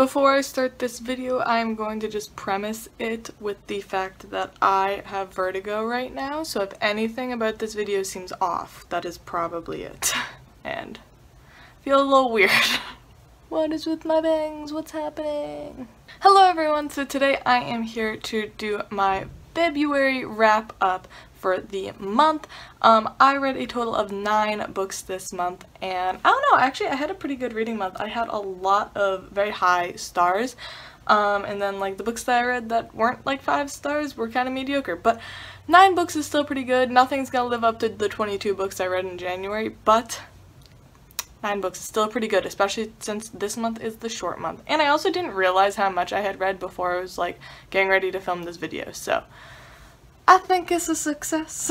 Before I start this video, I'm going to just premise it with the fact that I have vertigo right now, so if anything about this video seems off, that is probably it. And I feel a little weird. What is with my bangs? What's happening? Hello everyone, so today I am here to do my February wrap up for the month. I read a total of 9 books this month, and I don't know, actually I had a pretty good reading month. I had a lot of very high stars, and then like the books that I read that weren't like 5 stars were kind of mediocre, but 9 books is still pretty good. Nothing's gonna live up to the 22 books I read in January, but 9 books is still pretty good, especially since this month is the short month. And I also didn't realize how much I had read before I was like getting ready to film this video, so I think it's a success.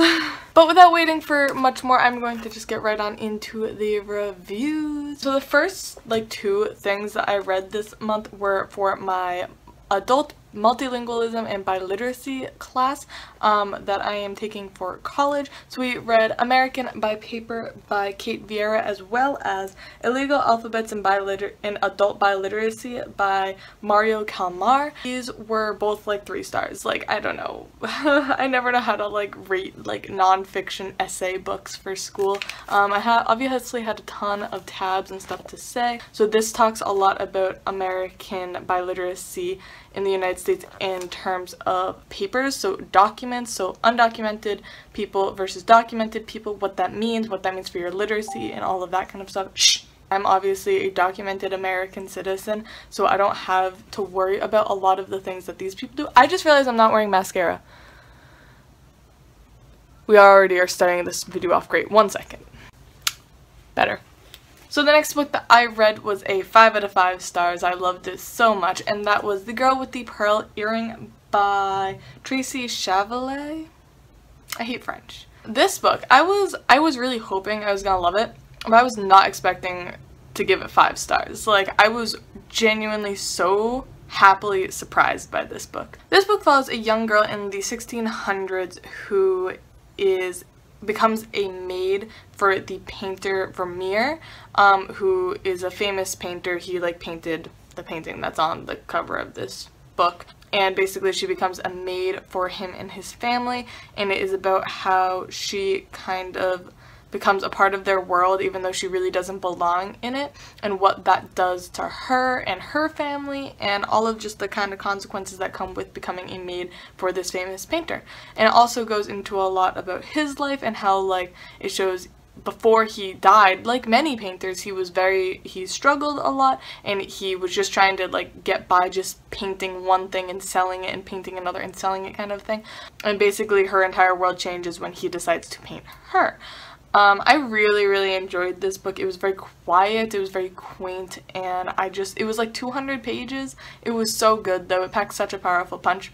But without waiting for much more, I'm going to just get right on into the reviews. So the first like 2 things that I read this month were for my adult multilingualism and biliteracy class that I am taking for college. So we read American by Paper by Kate Vieira, as well as Illegal Alphabets and Adult Biliteracy by Mario Calmar. These were both like 3 stars. Like, I don't know. I never know how to like rate like non-fiction essay books for school. I obviously had a ton of tabs and stuff to say. So this talks a lot about American biliteracy in the United States in terms of papers, so documents, so undocumented people versus documented people, what that means for your literacy and all of that kind of stuff. Shh! I'm obviously a documented American citizen, so I don't have to worry about a lot of the things that these people do. I just realized I'm not wearing mascara. We already are starting this video off great. 1 second. Better. So the next book that I read was a 5 out of 5 stars. I loved it so much, and that was The Girl with the Pearl Earring by Tracy Chevalier. I hate French. This book, I was really hoping I was gonna love it, but I was not expecting to give it 5 stars. Like, I was genuinely so happily surprised by this book. This book follows a young girl in the 1600s who becomes a maid for the painter Vermeer, who is a famous painter. He like painted the painting that's on the cover of this book, and basically she becomes a maid for him and his family, and it is about how she kind of becomes a part of their world even though she really doesn't belong in it, and what that does to her and her family, and all of just the kind of consequences that come with becoming a maid for this famous painter. And it also goes into a lot about his life and how like it shows before he died, like many painters, he struggled a lot, and he was just trying to like get by just painting one thing and selling it and painting another and selling it kind of thing. And basically her entire world changes when he decides to paint her. I really enjoyed this book. It was very quiet, it was very quaint, and it was like 200 pages. It was so good though, it packed such a powerful punch.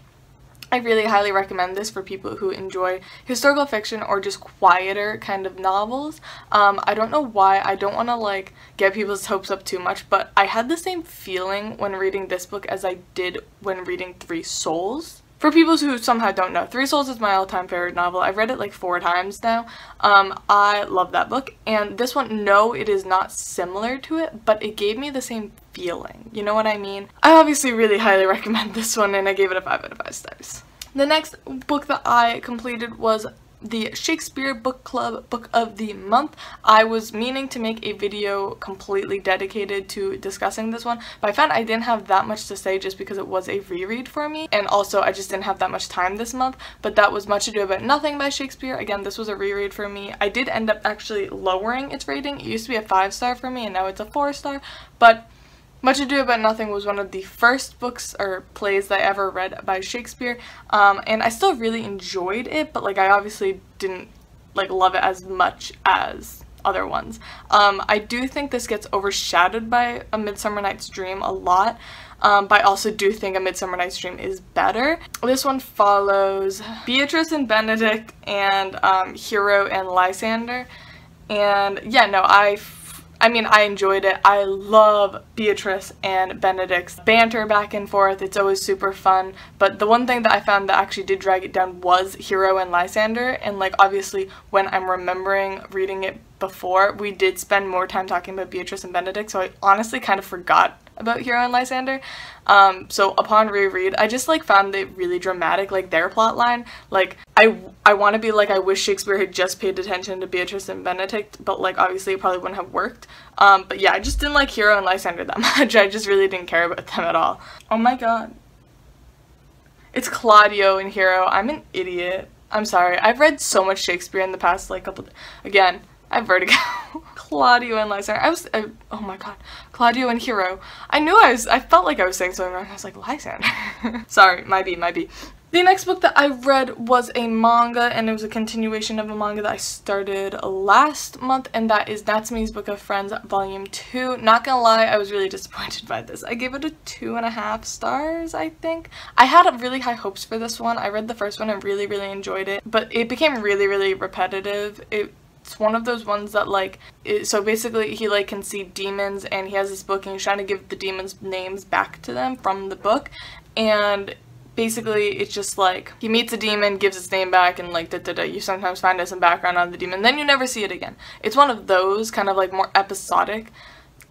I really highly recommend this for people who enjoy historical fiction or just quieter kind of novels. I don't know why, I don't want to like get people's hopes up too much, but I had the same feeling when reading this book as I did when reading 3 Souls. For people who somehow don't know, 3 Souls is my all-time favorite novel. I've read it like 4 times now. I love that book. And this one, no, it is not similar to it, but it gave me the same feeling. You know what I mean? I obviously really highly recommend this one, and I gave it a 5 out of 5 stars. The next book that I completed was the Shakespeare Book Club Book of the Month. I was meaning to make a video completely dedicated to discussing this one, but I found I didn't have that much to say just because it was a reread for me, and also I just didn't have that much time this month. But that was Much Ado About Nothing by Shakespeare. Again, this was a reread for me. I did end up actually lowering its rating. It used to be a 5-star for me, and now it's a 4-star, but Much Ado About Nothing was one of the first books or plays that I ever read by Shakespeare, and I still really enjoyed it, but like I obviously didn't like love it as much as other ones. I do think this gets overshadowed by A Midsummer Night's Dream a lot, but I also do think A Midsummer Night's Dream is better. This one follows Beatrice and Benedict and Hero and Lysander, and yeah, no, I mean, I enjoyed it. I love Beatrice and Benedict's banter back and forth. It's always super fun. But the one thing that I found that actually did drag it down was Hero and Lysander. And like, obviously, when I'm remembering reading it before, we did spend more time talking about Beatrice and Benedict. So I honestly kind of forgot about Hero and Lysander. So upon reread, I just like found it really dramatic, like their plot line. Like I want to be like, I wish Shakespeare had just paid attention to Beatrice and Benedict, but like obviously it probably wouldn't have worked. But yeah, I just didn't like Hero and Lysander that much. I just really didn't care about them at all. Oh my god. It's Claudio in Hero. I'm an idiot. I'm sorry. I've read so much Shakespeare in the past like couple. Again, I have vertigo. Claudio and Lysander. Oh my god. Claudio and Hero. I felt like I was saying something wrong. I was like, Lysander. Sorry, might be. The next book that I read was a manga, and it was a continuation of a manga that I started last month, and that is Natsume's Book of Friends Volume 2. Not gonna lie, I was really disappointed by this. I gave it a 2.5 stars, I think. I had really high hopes for this one. I read the first one and really enjoyed it, but it became really repetitive. It's one of those ones that like, so basically he like can see demons, and he has this book and he's trying to give the demons names back to them from the book, and basically it's just like he meets a demon, gives its name back, and like you sometimes find out some background on the demon, then you never see it again. It's one of those kind of like more episodic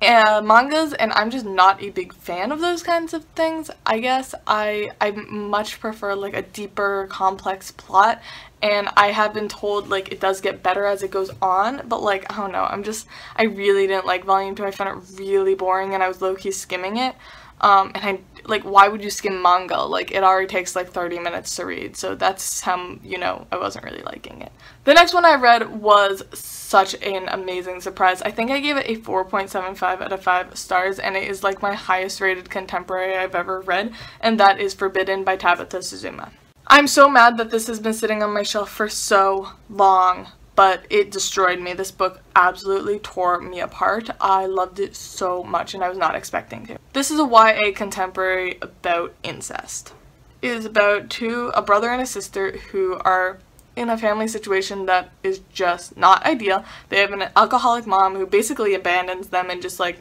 mangas, and I'm just not a big fan of those kinds of things. I guess I much prefer like a deeper, complex plot, and I have been told like it does get better as it goes on, but like I don't know, I really didn't like Volume 2. I found it really boring, and I was low-key skimming it. And like, why would you skim manga? Like, it already takes like 30 minutes to read, so that's how, you know, I wasn't really liking it. The next one I read was such an amazing surprise. I think I gave it a 4.75 out of 5 stars, and it is like my highest rated contemporary I've ever read, and that is Forbidden by Tabitha Suzuma. I'm so mad that this has been sitting on my shelf for so long, but it destroyed me. This book absolutely tore me apart. I loved it so much, and I was not expecting to. This is a YA contemporary about incest. It is about a brother and a sister who are in a family situation that is just not ideal. They have an alcoholic mom who basically abandons them and just like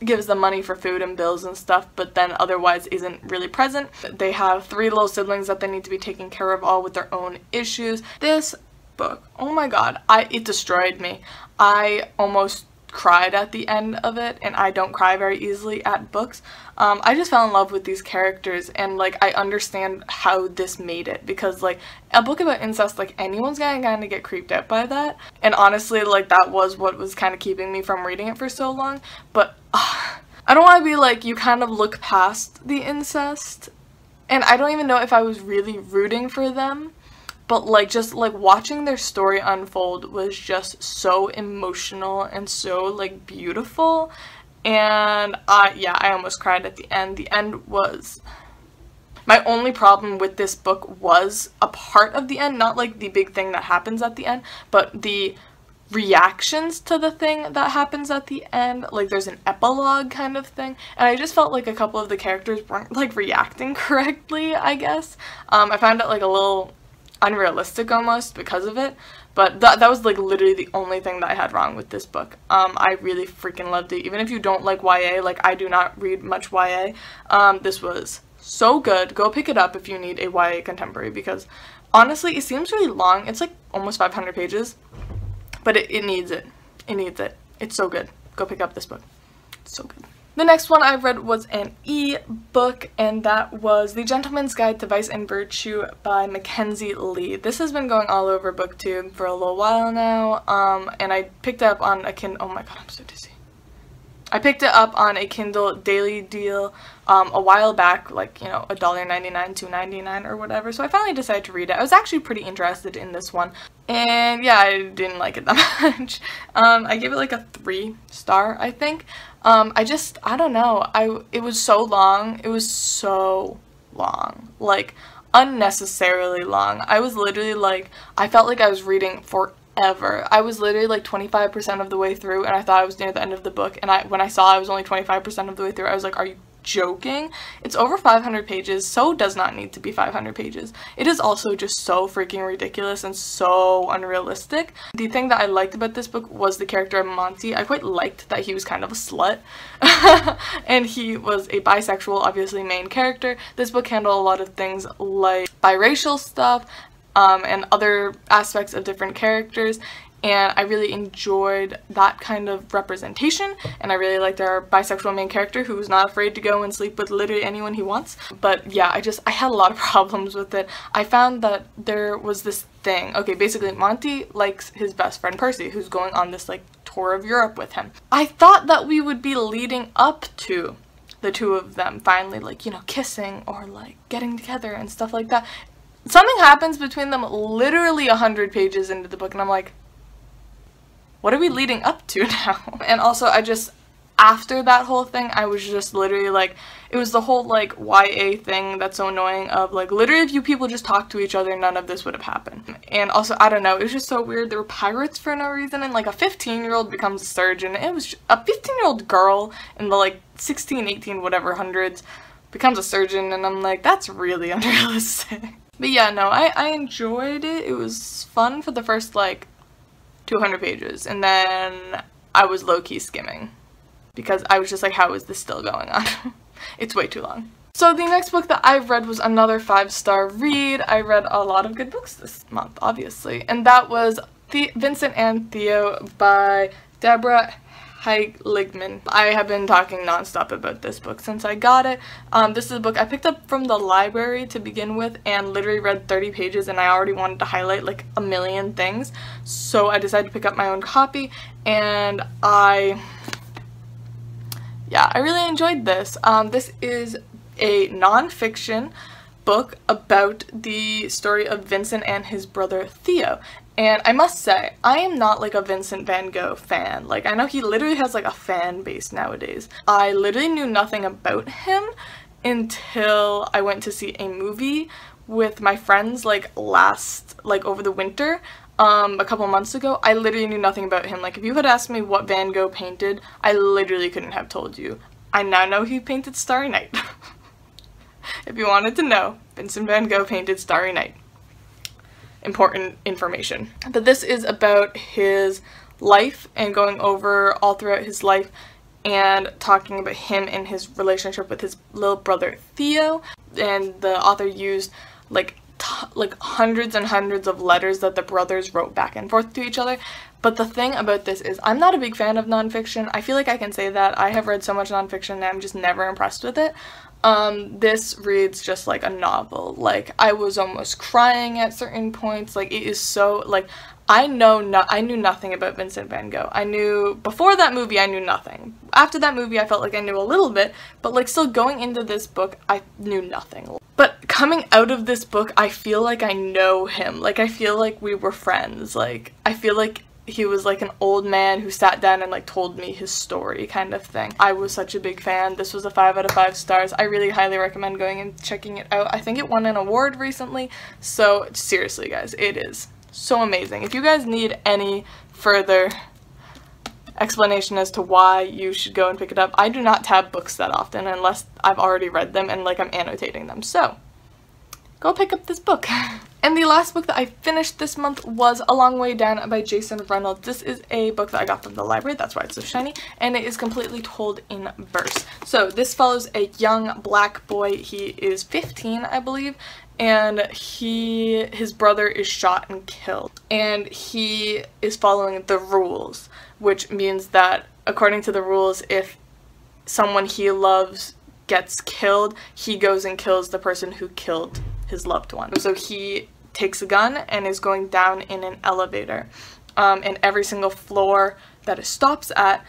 gives them money for food and bills and stuff, but then otherwise isn't really present. They have 3 little siblings that they need to be taking care of, all with their own issues. This book, oh my god, it destroyed me. I almost cried at the end of it, and I don't cry very easily at books. I just fell in love with these characters, and like I understand how this made it, because like a book about incest, like anyone's gonna kind of get creeped out by that, and honestly like that was what was kind of keeping me from reading it for so long. But I don't want to be like, you kind of look past the incest, and I don't even know if I was really rooting for them. But like just like watching their story unfold was just so emotional and so like beautiful, and yeah, I almost cried at the end. The end was, my only problem with this book was a part of the end, not like the big thing that happens at the end, but the reactions to the thing that happens at the end. Like there's an epilogue kind of thing, and I just felt like a couple of the characters weren't like reacting correctly, I guess. I found it like a little unrealistic almost because of it, but that was like literally the only thing that I had wrong with this book. I really freaking loved it. Even if you don't like YA, like I do not read much YA, this was so good. Go pick it up if you need a YA contemporary, because honestly it seems really long. It's like almost 500 pages, but it needs it. It needs it. It's so good. Go pick up this book. It's so good. The next one I read was an e-book, and that was The Gentleman's Guide to Vice and Virtue by Mackenzie Lee. This has been going all over BookTube for a little while now, and I picked it up on a Kindle. Oh my god, I'm so dizzy. I picked it up on a Kindle daily deal a while back, like, you know, $1.99, $2.99 or whatever, so I finally decided to read it. I was actually pretty interested in this one, and yeah, I didn't like it that much. I gave it like a 3-star, I think. I don't know, it was so long. It was so long, like unnecessarily long. I was literally like, I felt like I was reading forever. I was literally like 25% of the way through, and I thought I was near the end of the book, and when I saw I was only 25% of the way through, I was like, are you joking? It's over 500 pages, so does not need to be 500 pages. It is also just so freaking ridiculous and so unrealistic. The thing that I liked about this book was the character of Monty. I quite liked that he was kind of a slut, and he was a bisexual, obviously, main character. This book handled a lot of things like biracial stuff, and other aspects of different characters, and I really enjoyed that kind of representation, and I really liked our bisexual main character who's not afraid to go and sleep with literally anyone he wants. But yeah, I had a lot of problems with it. I found that there was this thing. Okay, basically Monty likes his best friend Percy, who's going on this like tour of Europe with him. I thought that we would be leading up to the two of them finally, like, you know, kissing or like getting together and stuff like that. Something happens between them literally 100 pages into the book, and I'm like, what are we leading up to now? And also, after that whole thing, I was just literally like, it was the whole like YA thing that's so annoying of like, literally if you people just talked to each other, none of this would have happened. And also, I don't know, it was just so weird. There were pirates for no reason, and like a 15-year-old becomes a surgeon. It was just, a 15-year-old girl in the like 16, 18, whatever hundreds becomes a surgeon, and I'm like, that's really unrealistic. But yeah, no, I enjoyed it. It was fun for the first like 200 pages, and then I was low-key skimming because I was just like, how is this still going on? It's way too long. So the next book that I read was another 5-star read. I read a lot of good books this month, obviously, and that was Vincent and Theo by Deborah Heiligman. I have been talking nonstop about this book since I got it. This is a book I picked up from the library to begin with and literally read 30 pages, and I already wanted to highlight like a million things, so I decided to pick up my own copy, and I really enjoyed this. This is a non-fiction book about the story of Vincent and his brother Theo. And I must say, I am not like a Vincent van Gogh fan. Like, I know he literally has like a fan base nowadays. I literally knew nothing about him until I went to see a movie with my friends like over the winter, a couple months ago. I literally knew nothing about him. Like, if you had asked me what Van Gogh painted, I literally couldn't have told you. I now know he painted Starry Night. If you wanted to know, Vincent van Gogh painted Starry Night. Important information. But this is about his life and going over all throughout his life and talking about him and his relationship with his little brother Theo. And the author used like hundreds and hundreds of letters that the brothers wrote back and forth to each other. But the thing about this is, I'm not a big fan of nonfiction. I feel like I can say that. I have read so much nonfiction and I'm just never impressed with it. This reads just like a novel. Like, I was almost crying at certain points. Like, it is so, like, I knew nothing about Vincent van Gogh. Before that movie, I knew nothing. After that movie, I felt like I knew a little bit, but like still going into this book, I knew nothing. But coming out of this book, I feel like I know him. Like, I feel like we were friends. Like, I feel like he was like an old man who sat down and like told me his story kind of thing. I was such a big fan. This was a 5 out of 5 stars. I really highly recommend going and checking it out. I think it won an award recently, so seriously guys, it is so amazing. If you guys need any further explanation as to why you should go and pick it up, I do not tab books that often unless I've already read them and like I'm annotating them, so go pick up this book. And the last book that I finished this month was A Long Way Down by Jason Reynolds. This is a book that I got from the library, that's why it's so shiny, and it is completely told in verse. So this follows a young black boy. He is 15, I believe, and his brother is shot and killed. And he is following the rules, which means that according to the rules, if someone he loves gets killed, he goes and kills the person who killed his loved one. So he takes a gun and is going down in an elevator. And every single floor that it stops at,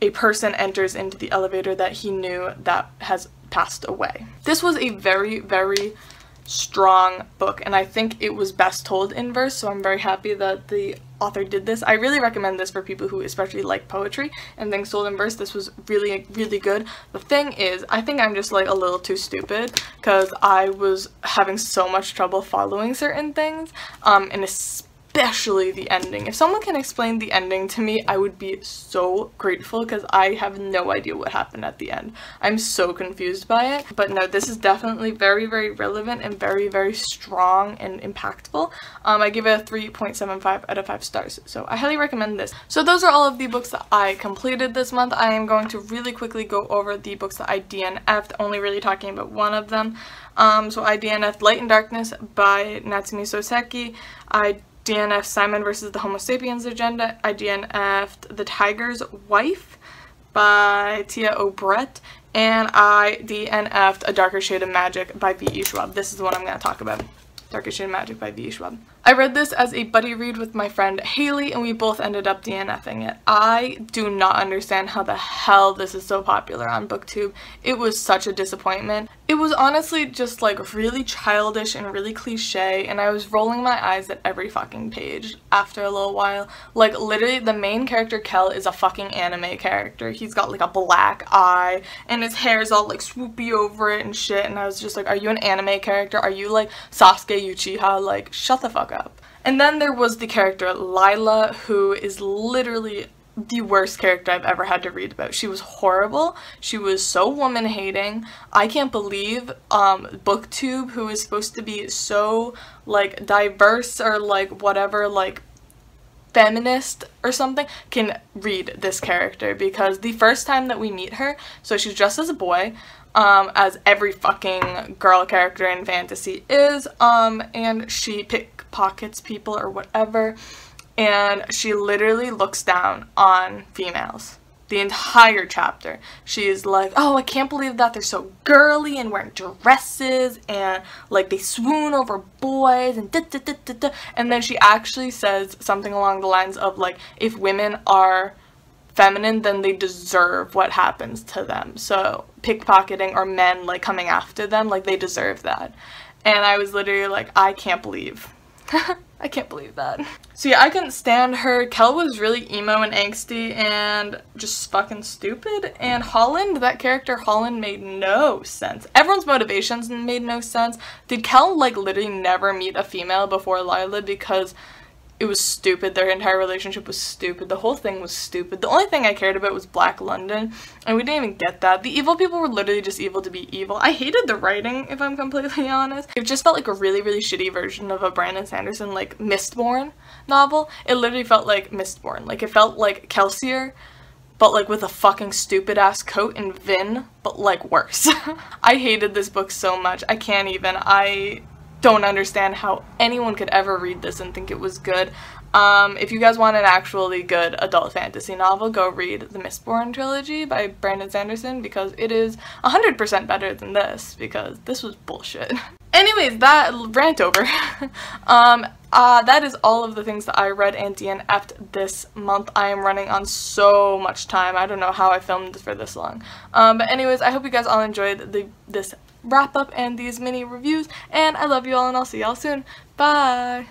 a person enters into the elevator that he knew that has passed away. This was a very, very strong book, and I think it was best told in verse, so I'm very happy that the author did this. I really recommend this for people who especially like poetry and things told in verse. This was really, really good. The thing is, I think I'm just like a little too stupid because I was having so much trouble following certain things, and especially the ending. If someone can explain the ending to me, I would be so grateful because I have no idea what happened at the end. I'm so confused by it. But no, this is definitely very, very relevant and very, very strong and impactful. I give it a 3.75 out of 5 stars. So I highly recommend this. So those are all of the books that I completed this month. I am going to really quickly go over the books that I DNF'd, only really talking about one of them. So I DNF'd Light and Darkness by Natsume Soseki. I DNF Simon versus the Homo Sapiens Agenda. I DNF'd The Tiger's Wife by Tia O'Brett. And I DNF'd A Darker Shade of Magic by V.E. Schwab. This is the one I'm going to talk about. Darker Shade of Magic by V.E. Schwab. I read this as a buddy read with my friend Haley, and we both ended up DNFing it. I do not understand how the hell this is so popular on BookTube. It was such a disappointment. It was honestly just like really childish and really cliche, and I was rolling my eyes at every fucking page after a little while. Like literally the main character Kel is a fucking anime character. He's got like a black eye and his hair's all like swoopy over it and shit, and I was just like, are you an anime character? Are you like Sasuke Uchiha? Like shut the fuck up. And then there was the character Lila, who is literally the worst character I've ever had to read about. She was horrible. She was so woman-hating. I can't believe BookTube, who is supposed to be so like diverse or like whatever, like feminist or something, can read this character, because the first time that we meet her, so she's dressed as a boy, as every fucking girl character in fantasy is, and she pickpockets people or whatever, and she literally looks down on females. The entire chapter. She's like, oh, I can't believe that they're so girly and wearing dresses and like they swoon over boys and da-da-da-da-da. And then she actually says something along the lines of like, if women are feminine, then they deserve what happens to them. So pickpocketing or men like coming after them, like they deserve that. And I was literally like, I can't believe. I can't believe that. So yeah, I couldn't stand her. Kel was really emo and angsty and just fucking stupid. And Holland, that character Holland, made no sense. Everyone's motivations made no sense. Did Kel like literally never meet a female before Lila? Because it was stupid. Their entire relationship was stupid. The whole thing was stupid. The only thing I cared about was Black London, and we didn't even get that. The evil people were literally just evil to be evil. I hated the writing, if I'm completely honest. It just felt like a really, really shitty version of a Brandon Sanderson, like, Mistborn novel. It literally felt like Mistborn. Like, it felt like Kelsier, but like with a fucking stupid ass coat, and Vin, but like worse. I hated this book so much. I can't even. I don't understand how anyone could ever read this and think it was good. If you guys want an actually good adult fantasy novel, go read the Mistborn trilogy by Brandon Sanderson, because it is 100% better than this, because this was bullshit. Anyways, that rant over. That is all of the things that I read and DNF'd this month. I am running on so much time. I don't know how I filmed this for this long. But anyways, I hope you guys all enjoyed this wrap up and these mini reviews, and I love you all, and I'll see y'all soon. Bye!